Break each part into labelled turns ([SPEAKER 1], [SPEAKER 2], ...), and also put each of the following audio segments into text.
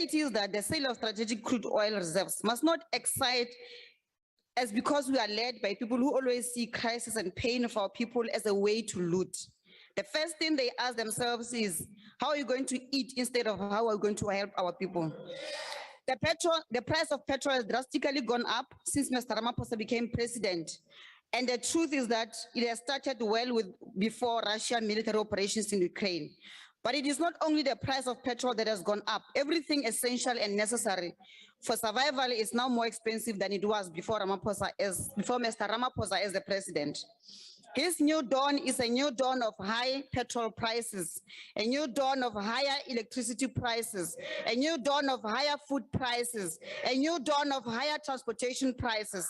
[SPEAKER 1] is that the sale of strategic crude oil reserves must not excite as because we are led by people who always see crisis and pain of our people as a way to loot. The first thing they ask themselves is, how are you going to eat instead of how are we going to help our people? The price of petrol has drastically gone up since Mr. Ramaphosa became president. And the truth is that it has started well before Russian military operations in Ukraine. But it is not only the price of petrol that has gone up. Everything essential and necessary for survival is now more expensive than it was before Mr. Ramaphosa as the president. His new dawn is a new dawn of high petrol prices, a new dawn of higher electricity prices, a new dawn of higher food prices, a new dawn of higher transportation prices.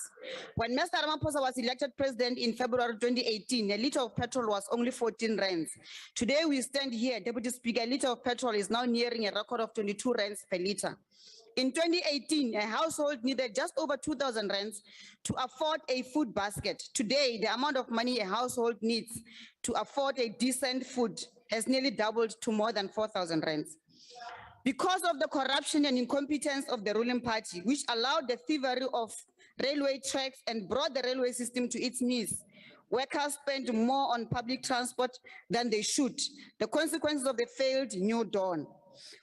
[SPEAKER 1] When Mr. Ramaphosa was elected president in February 2018, a liter of petrol was only 14 rands. Today we stand here, Deputy Speaker, a liter of petrol is now nearing a record of 22 rands per liter. In 2018, a household needed just over 2,000 rands to afford a food basket. Today, the amount of money a household needs to afford a decent food has nearly doubled to more than 4,000 rands. Because of the corruption and incompetence of the ruling party, which allowed the thievery of railway tracks and brought the railway system to its knees, workers spend more on public transport than they should. The consequences of the failed new dawn.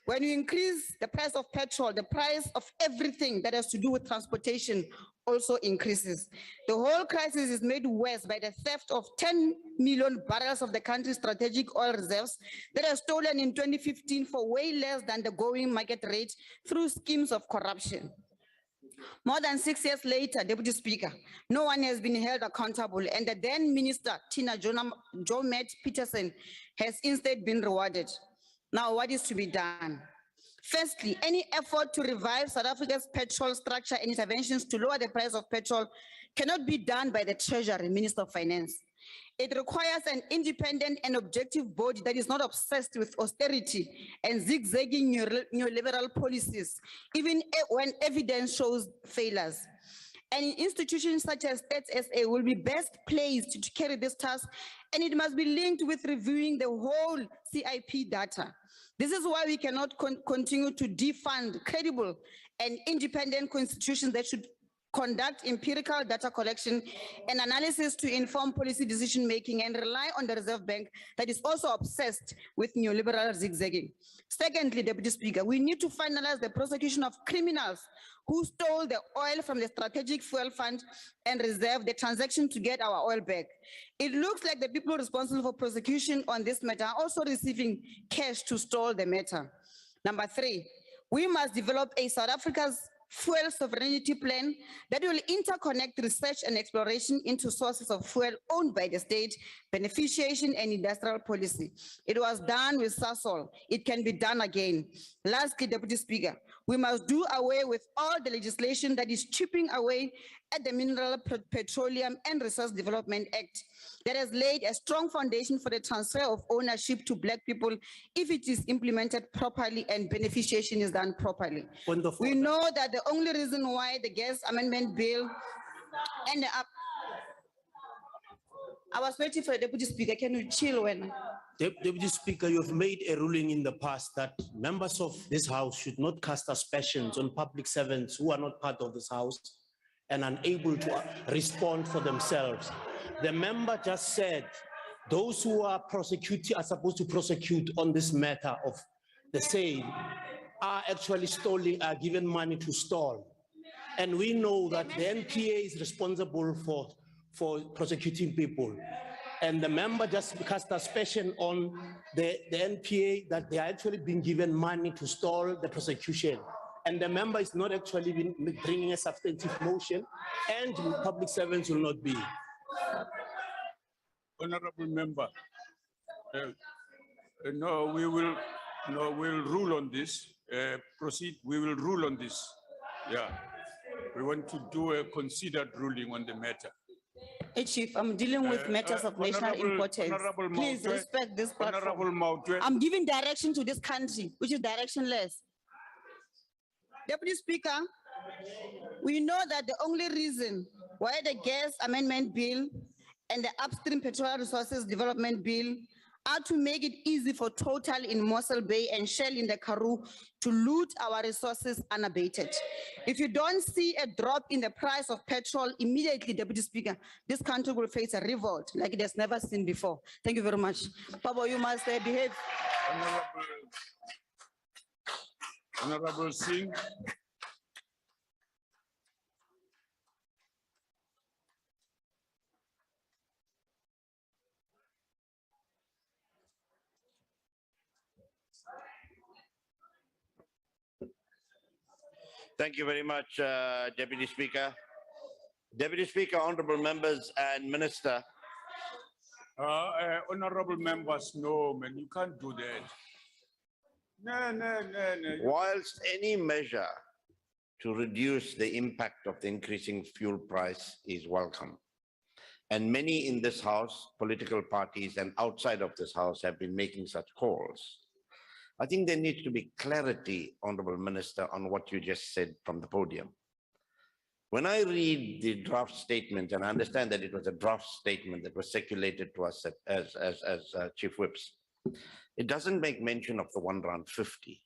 [SPEAKER 1] When you increase the price of petrol, the price of everything that has to do with transportation also increases. The whole crisis is made worse by the theft of 10 million barrels of the country's strategic oil reserves that are stolen in 2015 for way less than the going market rate through schemes of corruption. More than 6 years later, Deputy Speaker, no one has been held accountable, and the then Minister, Tina Jomet Peterson, has instead been rewarded. Now, what is to be done? Firstly, any effort to revive South Africa's petrol structure and interventions to lower the price of petrol cannot be done by the Treasury, Minister of Finance. It requires an independent and objective body that is not obsessed with austerity and zigzagging neoliberal policies, even when evidence shows failures. And institutions such as Stats SA will be best placed to carry this task, and it must be linked with reviewing the whole CIP data. This is why we cannot continue to defund credible and independent constitutions that should conduct empirical data collection and analysis to inform policy decision-making and rely on the Reserve Bank that is also obsessed with neoliberal zigzagging. Secondly, Deputy Speaker, we need to finalize the prosecution of criminals who stole the oil from the Strategic Fuel Fund and reserve the transaction to get our oil back. It looks like the people responsible for prosecution on this matter are also receiving cash to stall the matter. Number three, we must develop a South Africa's fuel sovereignty plan that will interconnect research and exploration into sources of fuel owned by the state, beneficiation and industrial policy. It was done with Sasol. It can be done again. Lastly, Deputy Speaker, we must do away with all the legislation that is chipping away at the Mineral, Petroleum and Resource Development Act that has laid a strong foundation for the transfer of ownership to Black people if it is implemented properly and beneficiation is done properly. We know that the only reason why the gas amendment bill and I was waiting for the Deputy Speaker. Can you chill when?
[SPEAKER 2] Deputy Speaker, you have made a ruling in the past that members of this House should not cast aspersions on public servants who are not part of this House and unable to respond for themselves. The member just said those who are prosecuting are supposed to prosecute on this matter of the sale are actually are given money to stall. And we know that the NPA is responsible for prosecuting people. And the member just cast aspersion on the NPA that they are actually being given money to stall the prosecution. And the member is not actually bringing a substantive motion, and public servants will not be.
[SPEAKER 3] Honorable member, we'll rule on this. Proceed, we will rule on this. Yeah, we want to do a considered ruling on the matter.
[SPEAKER 1] Hey, Chief, I'm dealing with matters of national importance. Please respect this platform. I'm giving direction to this country, which is directionless. Deputy Speaker, we know that the only reason why the gas amendment bill and the upstream petroleum resources development bill are to make it easy for Total in Mossel Bay and Shell in the Karoo to loot our resources unabated. If you don't see a drop in the price of petrol immediately, Deputy Speaker, this country will face a revolt like it has never seen before. Thank you very much. Pabo, you must behave.
[SPEAKER 3] Honorable Singh.
[SPEAKER 4] Thank you very much, Deputy Speaker. Deputy Speaker, honorable members and Minister.
[SPEAKER 3] Honorable members, no, man, you can't do that. No.
[SPEAKER 4] Whilst any measure to reduce the impact of the increasing fuel price is welcome, and many in this House, political parties and outside of this House have been making such calls, I think there needs to be clarity, Honorable Minister, on what you just said from the podium. When I read the draft statement, and I understand that it was a draft statement that was circulated to us as Chief Whips, it doesn't make mention of the R1.50.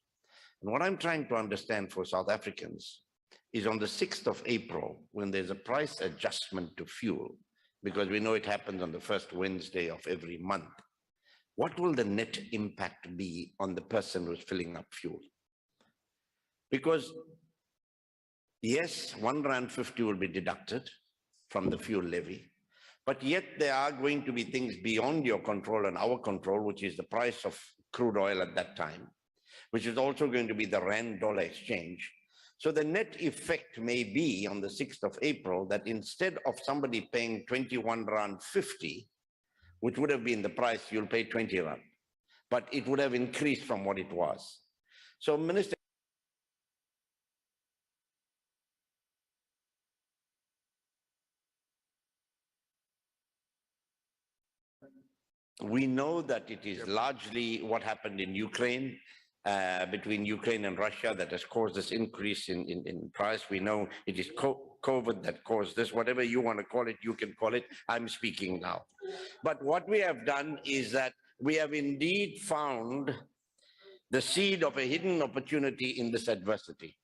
[SPEAKER 4] And what I'm trying to understand for South Africans is on the 6th of April, when there's a price adjustment to fuel, because we know it happens on the first Wednesday of every month, what will the net impact be on the person who's filling up fuel? Because yes, R1.50 will be deducted from the fuel levy, but yet there are going to be things beyond your control and our control, which is the price of crude oil at that time, which is also going to be the rand-dollar exchange. So the net effect may be on the 6th of April that instead of somebody paying 21 Rand 50, which would have been the price, you'll pay 20 Rand, but it would have increased from what it was. So Minister, we know that it is largely what happened in Ukraine, between Ukraine and Russia, that has caused this increase in price. We know it is COVID that caused this. Whatever you want to call it, you can call it. I'm speaking now. But what we have done is that we have indeed found the seed of a hidden opportunity in this adversity.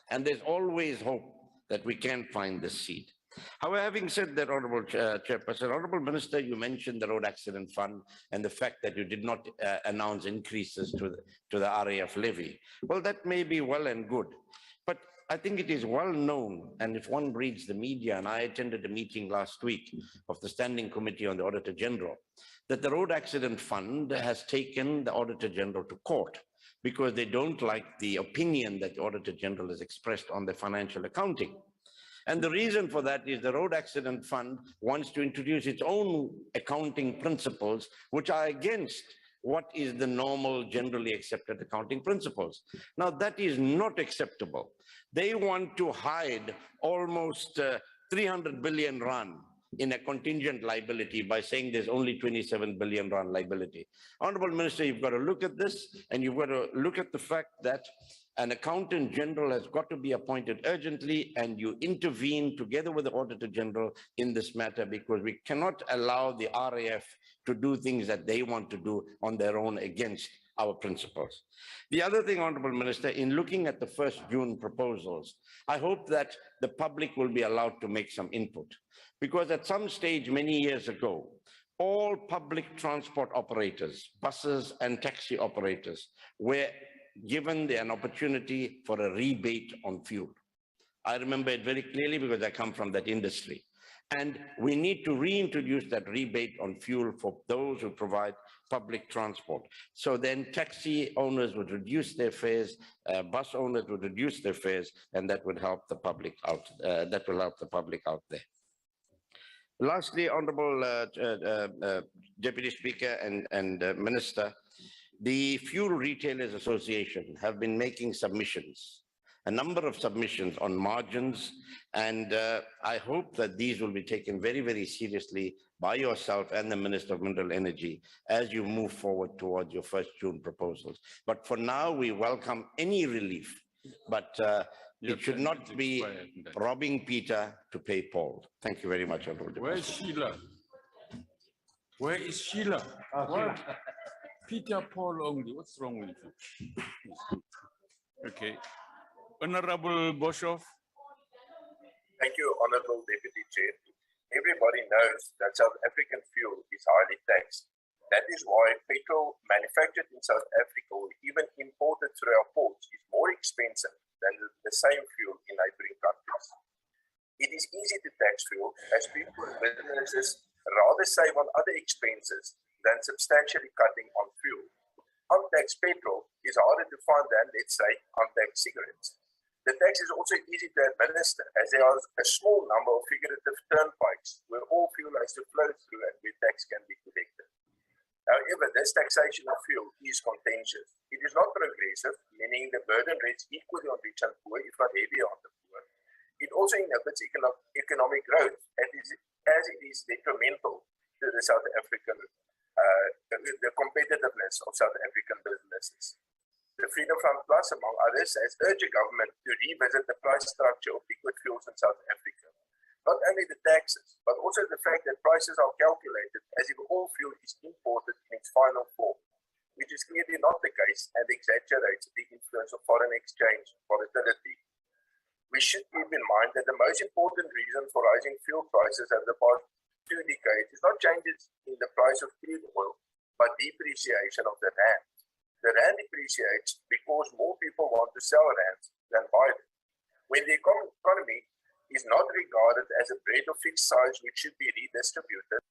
[SPEAKER 4] And there's always hope that we can find the seed. However, having said that, Honorable Chairperson, Honorable Minister, you mentioned the Road Accident Fund and the fact that you did not announce increases to the RAF levy. Well, that may be well and good, but I think it is well known, and if one reads the media, and I attended a meeting last week of the Standing Committee on the Auditor General, that the Road Accident Fund has taken the Auditor General to court because they don't like the opinion that the Auditor General has expressed on the financial accounting. And the reason for that is the Road Accident Fund wants to introduce its own accounting principles, which are against what is the normal, generally accepted accounting principles. Now, that is not acceptable. They want to hide almost 300 billion Rand in a contingent liability by saying there's only 27 billion Rand liability. Honorable Minister, you've got to look at this, and you've got to look at the fact that an accountant general has got to be appointed urgently, and you intervene together with the Auditor General in this matter, because we cannot allow the RAF to do things that they want to do on their own against our principles. The other thing, Honorable Minister, in looking at the 1st June proposals, I hope that the public will be allowed to make some input, because at some stage many years ago, all public transport operators, buses and taxi operators, were given an opportunity for a rebate on fuel. I remember it very clearly because I come from that industry. And we need to reintroduce that rebate on fuel for those who provide public transport. So then taxi owners would reduce their fares, bus owners would reduce their fares, and that would help the public out. That will help the public out there. Lastly, Honorable Deputy Speaker and Minister, the Fuel Retailers Association have been making submissions, a number of submissions on margins, and I hope that these will be taken very, very seriously by yourself and the Minister of Mineral Energy as you move forward towards your 1st June proposals. But for now, we welcome any relief, but it should not be robbing Peter to pay Paul. Thank you very much, Honorable Deputy.
[SPEAKER 3] Where is Sheila? Where is Sheila? Peter Paul only, what's wrong with you? Okay. Honorable Boshoff.
[SPEAKER 5] Thank you, Honorable Deputy Chair. Everybody knows that South African fuel is highly taxed. That is why petrol manufactured in South Africa or even imported through our ports is more expensive than the same fuel in neighboring countries. It is easy to tax fuel as people and businesses rather save on other expenses than substantially cutting on fuel. Untaxed petrol is harder to find than, let's say, untaxed cigarettes. The tax is also easy to administer as there are a small number of figurative turnpikes where all fuel has to flow through and where tax can be collected. However, this taxation of fuel is contentious. It is not progressive, meaning the burden rests equally on rich and poor, if not heavier on the poor. It also inhibits economic growth as it is detrimental to the South African, the competitiveness of South African businesses. The Freedom Front Plus, among others, has urged the government to revisit the price structure of liquid fuels in South Africa. Not only the taxes, but also the fact that prices are calculated as if all fuel is imported in its final form, which is clearly not the case and exaggerates the influence of foreign exchange volatility. We should keep in mind that the most important reason for rising fuel prices over the past 2 decades is not changes in the price of crude oil, but depreciation of the rand. The rand depreciates because more people want to sell rands than buy them. When the economy is not regarded as a bread of fixed size which should be redistributed,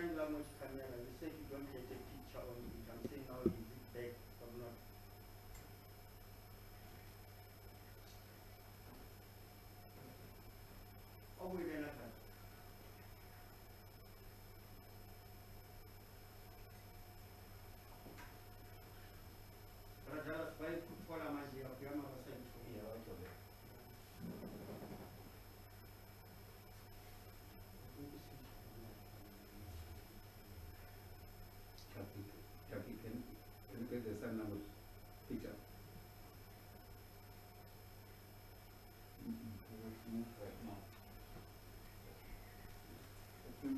[SPEAKER 6] sign language camera, you say you don't get a picture on it. I'm saying now is it back or not? Oh, we don't have that. Raja, why could follow my dear grandma was saying to me?
[SPEAKER 7] Jackie, can you get the sign language picture? Move right now.
[SPEAKER 8] It's in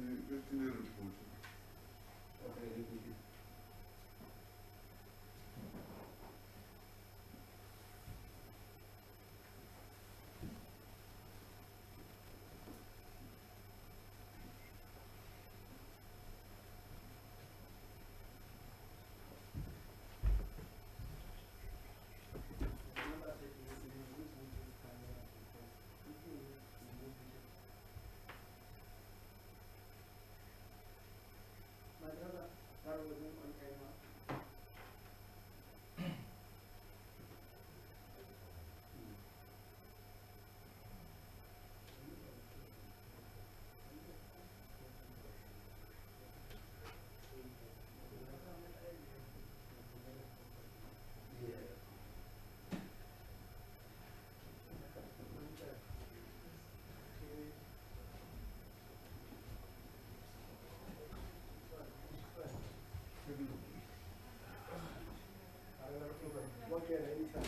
[SPEAKER 8] the report.
[SPEAKER 7] Okay, thank you.
[SPEAKER 6] Remember I said you use this camera because if you remove it. My brother, that was him on camera. Okay, anytime.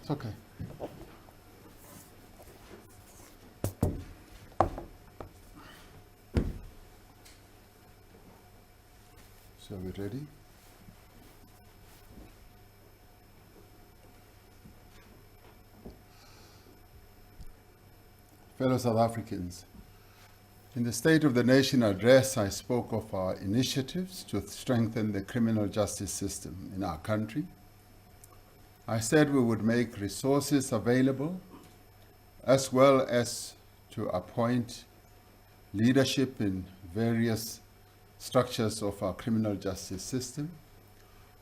[SPEAKER 8] It's okay. So are we ready? Fellow South Africans, in the State of the Nation address, I spoke of our initiatives to strengthen the criminal justice system in our country. I said we would make resources available as well as to appoint leadership in various structures of our criminal justice system.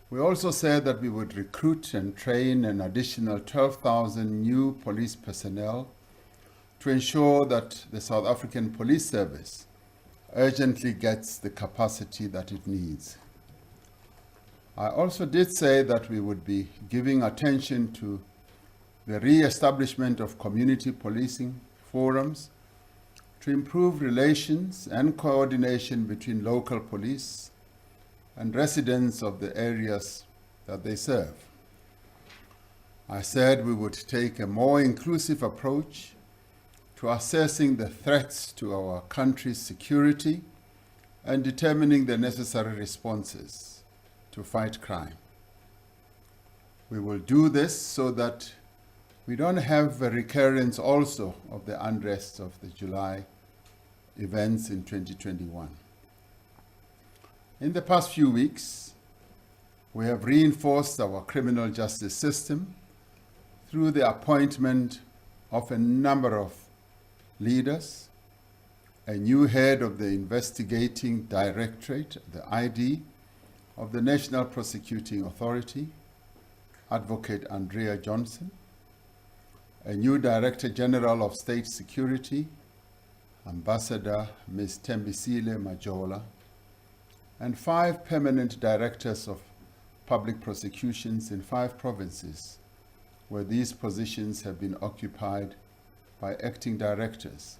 [SPEAKER 8] We also said that we would recruit and train an additional 12,000 new police personnel to ensure that the South African Police Service urgently gets the capacity that it needs. I also did say that we would be giving attention to the re-establishment of community policing forums to improve relations and coordination between local police and residents of the areas that they serve. I said we would take a more inclusive approach to assessing the threats to our country's security and determining the necessary responses to fight crime. We will do this so that we don't have a recurrence also of the unrest of the July events in 2021. In the past few weeks, we have reinforced our criminal justice system through the appointment of a number of leaders, a new head of the investigating directorate, the ID, of the National Prosecuting Authority, Advocate Andrea Johnson, a new Director General of State Security, Ambassador Ms. Tembisile Majola, and 5 permanent directors of public prosecutions in 5 provinces, where these positions have been occupied by acting directors.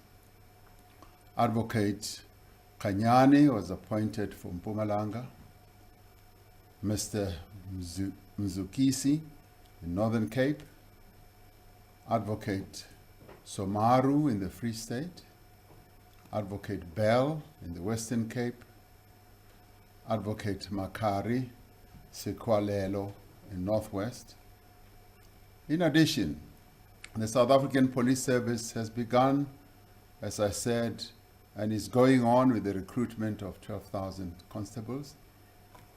[SPEAKER 8] Advocate Kanyani was appointed for Mpumalanga, Mr. Mzukisi in Northern Cape, Advocate Somaru in the Free State, Advocate Bell in the Western Cape, Advocate Makari Sekwalelo in Northwest. In addition, the South African Police Service has begun, as I said, and is going on with the recruitment of 12,000 constables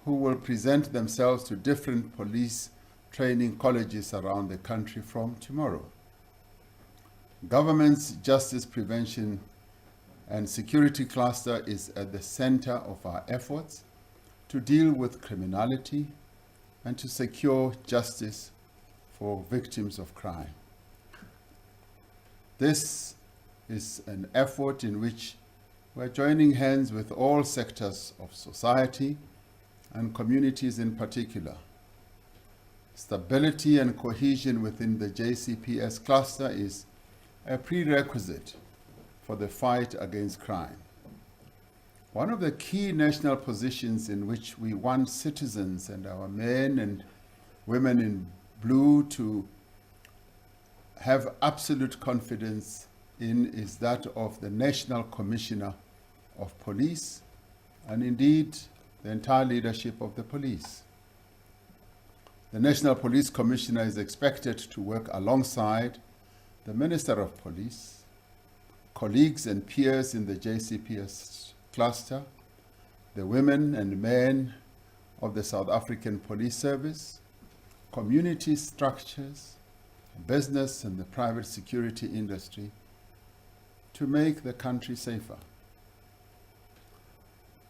[SPEAKER 8] who will present themselves to different police training colleges around the country from tomorrow. Government's justice prevention and security cluster is at the center of our efforts to deal with criminality and to secure justice for victims of crime. This is an effort in which we're joining hands with all sectors of society and communities in particular. Stability and cohesion within the JCPS cluster is a prerequisite for the fight against crime. One of the key national positions in which we want citizens and our men and women in blue to have absolute confidence in is that of the National Commissioner of Police and indeed the entire leadership of the police. The National Police Commissioner is expected to work alongside the Minister of Police, colleagues and peers in the JCPS cluster, the women and men of the South African Police Service, community structures, business and the private security industry to make the country safer.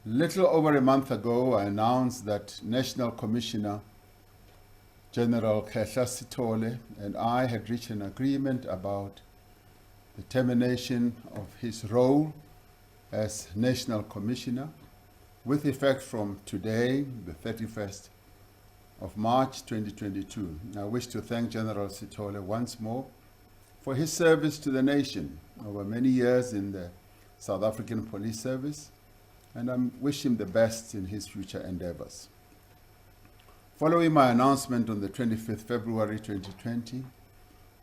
[SPEAKER 8] Little over a month ago, I announced that National Commissioner General Khehla Sithole and I had reached an agreement about the termination of his role as National Commissioner with effect from today, the 31st of March 2022. I wish to thank General Sithole once more for his service to the nation over many years in the South African Police Service, and I wish him the best in his future endeavors. Following my announcement on the 25th February 2020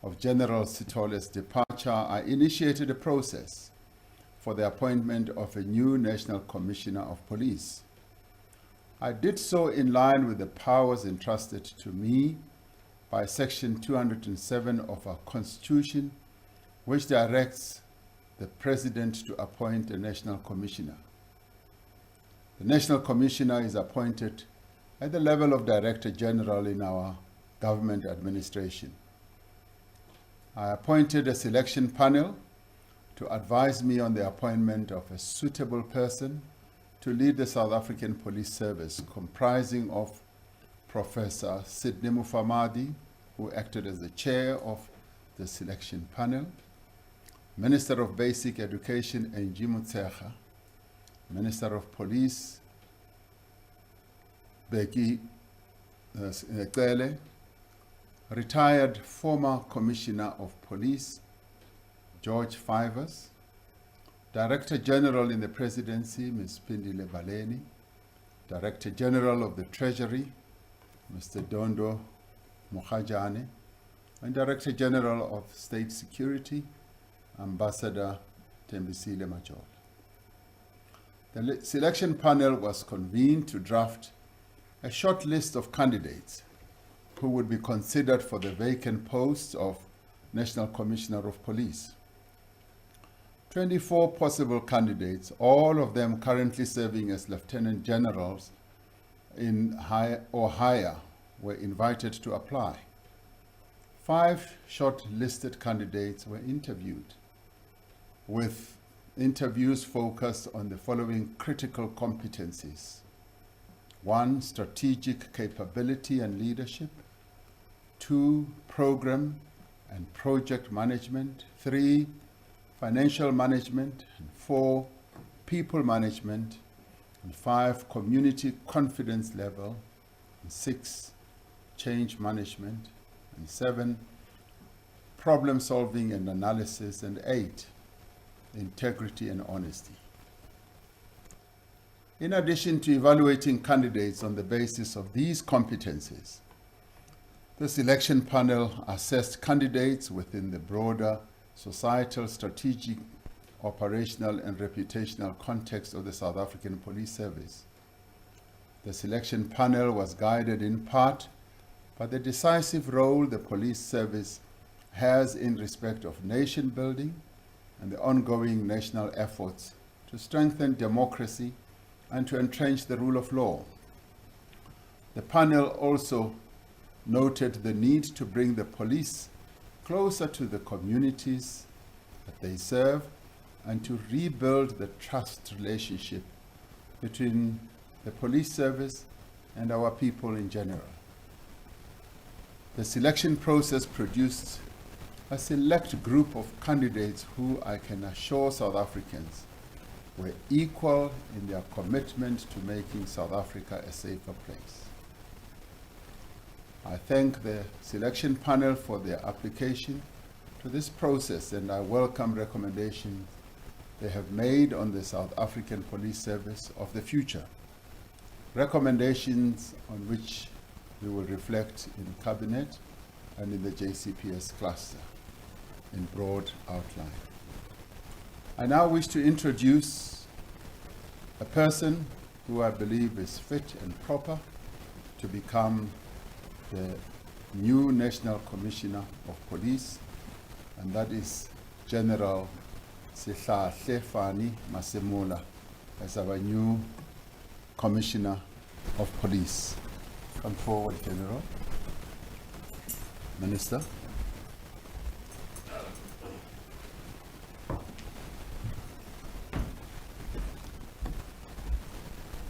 [SPEAKER 8] of General Sithole's departure, I initiated a process for the appointment of a new National Commissioner of Police. I did so in line with the powers entrusted to me by Section 207 of our Constitution, which directs the President to appoint a National Commissioner. The National Commissioner is appointed at the level of Director General in our government administration. I appointed a selection panel to advise me on the appointment of a suitable person to lead the South African Police Service, comprising of Professor Sidney Mufamadi, who acted as the chair of the selection panel, Minister of Basic Education Angie Motshekga, Minister of Police Beki Cele, retired former Commissioner of Police George Fivers, Director General in the Presidency Ms. Pindile Baleni, Director General of the Treasury Mr. Dondo Mukhajane, and Director General of State Security, Ambassador Tembisile Majol. The selection panel was convened to draft a short list of candidates who would be considered for the vacant post of National Commissioner of Police. 24 possible candidates, all of them currently serving as lieutenant generals in or higher, were invited to apply. 5 short-listed candidates were interviewed, with interviews focused on the following critical competencies: 1, strategic capability and leadership; 2, program and project management; 3, financial management; and 4, people management; and 5, community confidence level; and 6, change management; and 7, problem solving and analysis; and 8, integrity and honesty. In addition to evaluating candidates on the basis of these competencies, the selection panel assessed candidates within the broader societal, strategic, operational, and reputational context of the South African Police Service. The selection panel was guided in part by the decisive role the police service has in respect of nation building and the ongoing national efforts to strengthen democracy and to entrench the rule of law. The panel also noted the need to bring the police closer to the communities that they serve and to rebuild the trust relationship between the police service and our people in general. The selection process produced a select group of candidates who, I can assure South Africans, were equal in their commitment to making South Africa a safer place. I thank the selection panel for their application to this process, and I welcome recommendations they have made on the South African Police Service of the future, recommendations on which we will reflect in Cabinet and in the JCPS cluster in broad outline. I now wish to introduce a person who I believe is fit and proper to become the new National Commissioner of Police, and that is General Sihlahle Fani Masemula as our new Commissioner of Police. Come forward, General. Minister.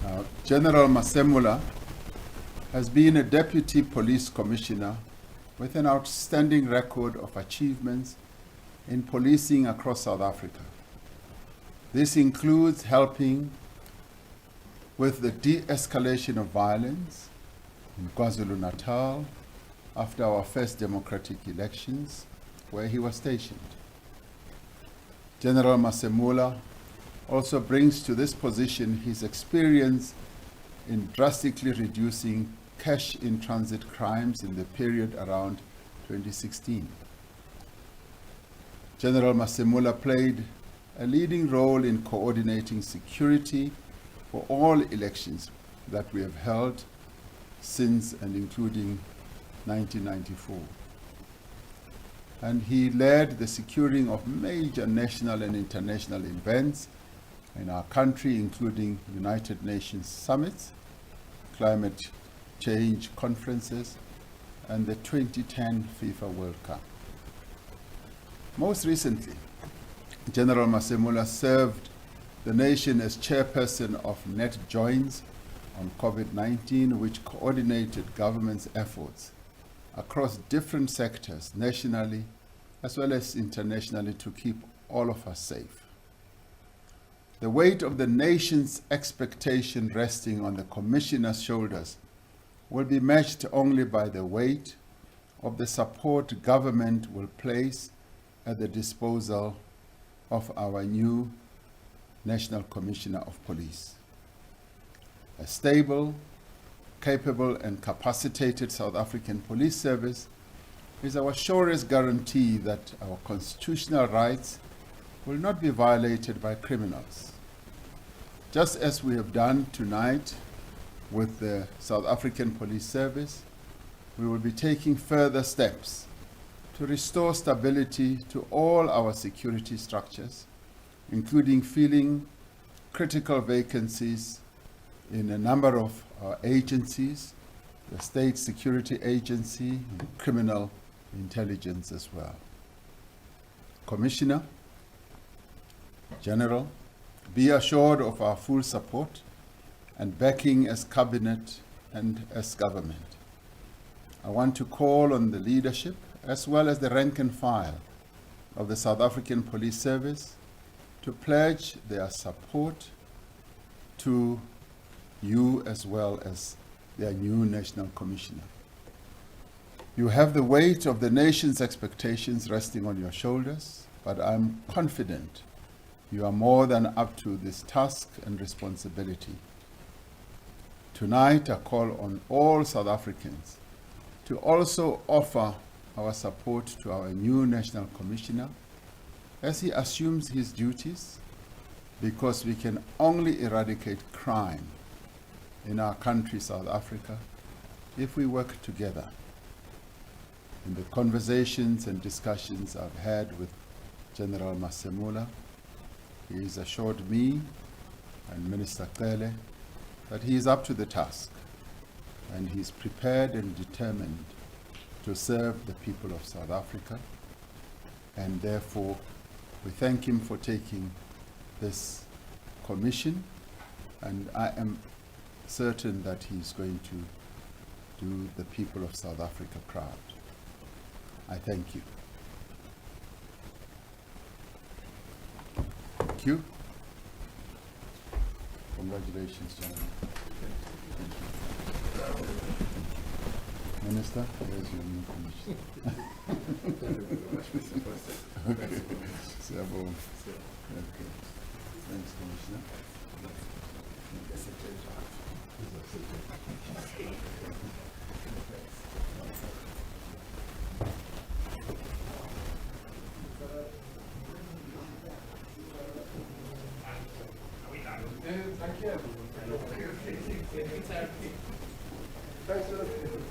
[SPEAKER 8] Now, General Masemula has been a Deputy Police Commissioner with an outstanding record of achievements in policing across South Africa. This includes helping with the de-escalation of violence in KwaZulu-Natal after our first democratic elections, where he was stationed. General Masemula also brings to this position his experience in drastically reducing cash-in-transit crimes in the period around 2016. General Masemula played a leading role in coordinating security for all elections that we have held since and including 1994. And he led the securing of major national and international events in our country, including United Nations summits, climate change conferences, and the 2010 FIFA World Cup. Most recently, General Masemula served the nation as chairperson of Net Joins on COVID-19, which coordinated government's efforts across different sectors nationally as well as internationally to keep all of us safe. The weight of the nation's expectation resting on the Commissioner's shoulders will be matched only by the weight of the support government will place at the disposal of our new National Commissioner of Police. A stable, capable and capacitated South African Police Service is our surest guarantee that our constitutional rights will not be violated by criminals. Just as we have done tonight with the South African Police Service, we will be taking further steps to restore stability to all our security structures, including filling critical vacancies in a number of our agencies, the State Security Agency, and Criminal Intelligence as well. Commissioner, General, be assured of our full support and backing as Cabinet and as government. I want to call on the leadership as well as the rank and file of the South African Police Service to pledge their support to you as well as their new National Commissioner. You have the weight of the nation's expectations resting on your shoulders, but I'm confident you are more than up to this task and responsibility. Tonight, I call on all South Africans to also offer our support to our new National Commissioner as he assumes his duties, because we can only eradicate crime in our country, South Africa, if we work together. In the conversations and discussions I've had with General Masemula, he has assured me and Minister Kele that he is up to the task and he is prepared and determined to serve the people of South Africa, and therefore we thank him for taking this commission, and I am certain that he's going to do the people of South Africa proud. I thank you. Thank you. Congratulations, gentlemen. Thank you. Minister, there's your new commission. Okay. Okay. Thanks, Commissioner. Thank you.